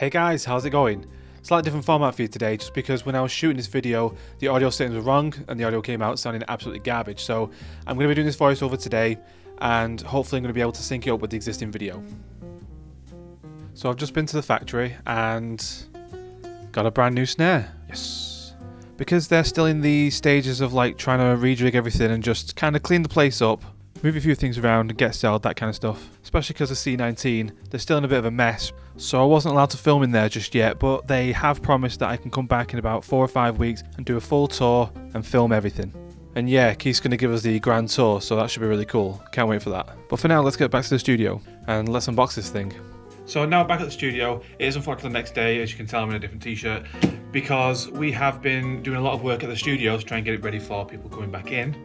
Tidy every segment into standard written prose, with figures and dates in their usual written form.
Hey guys, how's it going? Slightly different format for you today, just because when I was shooting this video, the audio settings were wrong and the audio came out sounding absolutely garbage. So I'm going to be doing this voiceover today, and hopefully I'm going to be able to sync it up with the existing video. So I've just been to the factory and got a brand new snare. Yes. Because they're still in the stages of like trying to rejig everything and just kind of clean the place up, move a few things around and get settled, that kind of stuff. Especially because of C19, they're still in a bit of a mess. So I wasn't allowed to film in there just yet, but they have promised that I can come back in about 4 or 5 weeks and do a full tour and film everything. And yeah, Keith's going to give us the grand tour, so that should be really cool. Can't wait for that. But for now, let's get back to the studio and let's unbox this thing. So now back at the studio. It is unfortunately the next day, as you can tell I'm in a different t-shirt, because we have been doing a lot of work at the studio to try and get it ready for people coming back in.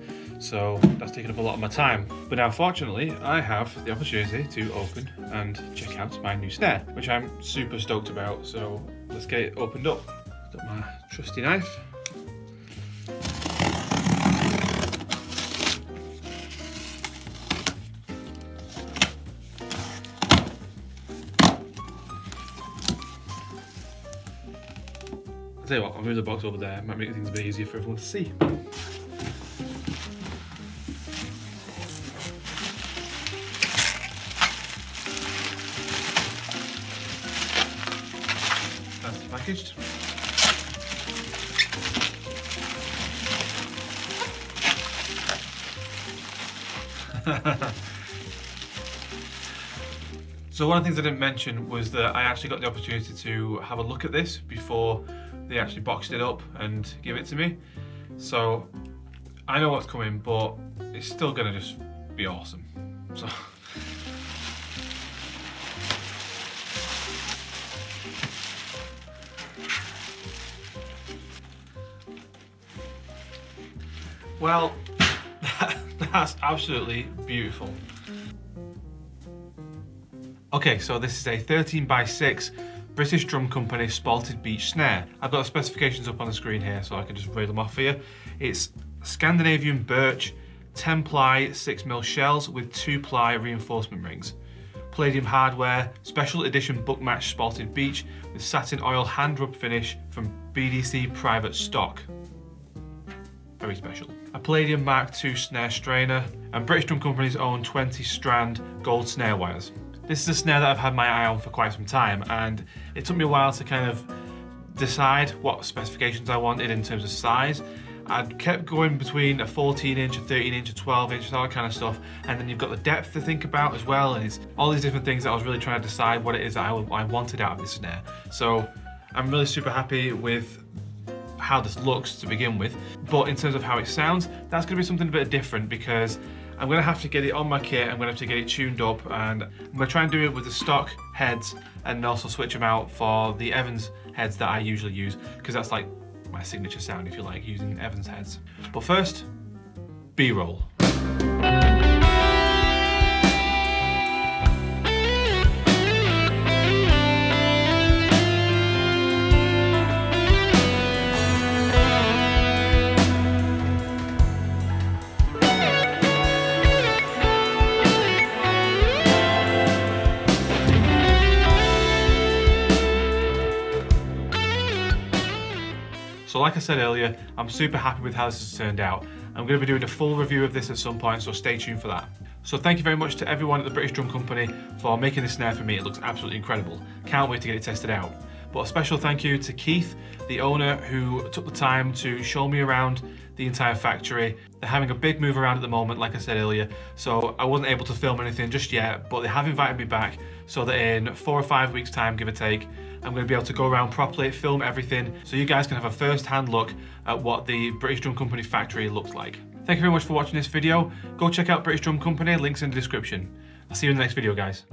So that's taken up a lot of my time. But now fortunately, I have the opportunity to open and check out my new snare, which I'm super stoked about. So let's get it opened up. Got my trusty knife. I'll tell you what, I'll move the box over there. It might make things a bit easier for everyone to see. That's packaged. So one of the things I didn't mention was that I actually got the opportunity to have a look at this before they actually boxed it up and give it to me. So I know what's coming, but it's still gonna just be awesome. So well, that's absolutely beautiful. Okay, so this is a 13x6 British drum company Spalted Beech snare. I've got the specifications up on the screen here so I can just read them off for you. It's Scandinavian Birch 10-ply 6mm shells with 2-ply reinforcement rings. Palladium Hardware special edition book match Spalted Beech with satin oil hand rub finish from BDC private stock. Very special. A Palladium Mark II snare strainer and British Drum Company's own 20 Strand gold snare wires. This is a snare that I've had my eye on for quite some time, and it took me a while to kind of decide what specifications I wanted in terms of size. I'd kept going between a 14-inch, a 13-inch, a 12-inch, all that kind of stuff, and then you've got the depth to think about as well, and it's all these different things that I was really trying to decide what it is that I wanted out of this snare. So I'm really super happy with how this looks to begin with, but in terms of how it sounds, that's going to be something a bit different because I'm going to have to get it on my kit, I'm going to have to get it tuned up, and I'm going to try and do it with the stock heads and also switch them out for the Evans heads that I usually use, because that's like my signature sound, if you like, using Evans heads. But first, B-roll. So like I said earlier, I'm super happy with how this has turned out. I'm going to be doing a full review of this at some point, so stay tuned for that. So thank you very much to everyone at the British Drum Company for making this snare for me. It looks absolutely incredible. Can't wait to get it tested out. But a special thank you to Keith, the owner, who took the time to show me around the entire factory. They're having a big move around at the moment, like I said earlier, so I wasn't able to film anything just yet, but they have invited me back so that in 4 or 5 weeks time, give or take, I'm going to be able to go around properly, film everything, so you guys can have a first-hand look at what the British Drum Company factory looks like. Thank you very much for watching this video. Go check out British Drum Company, links in the description. I'll see you in the next video, guys.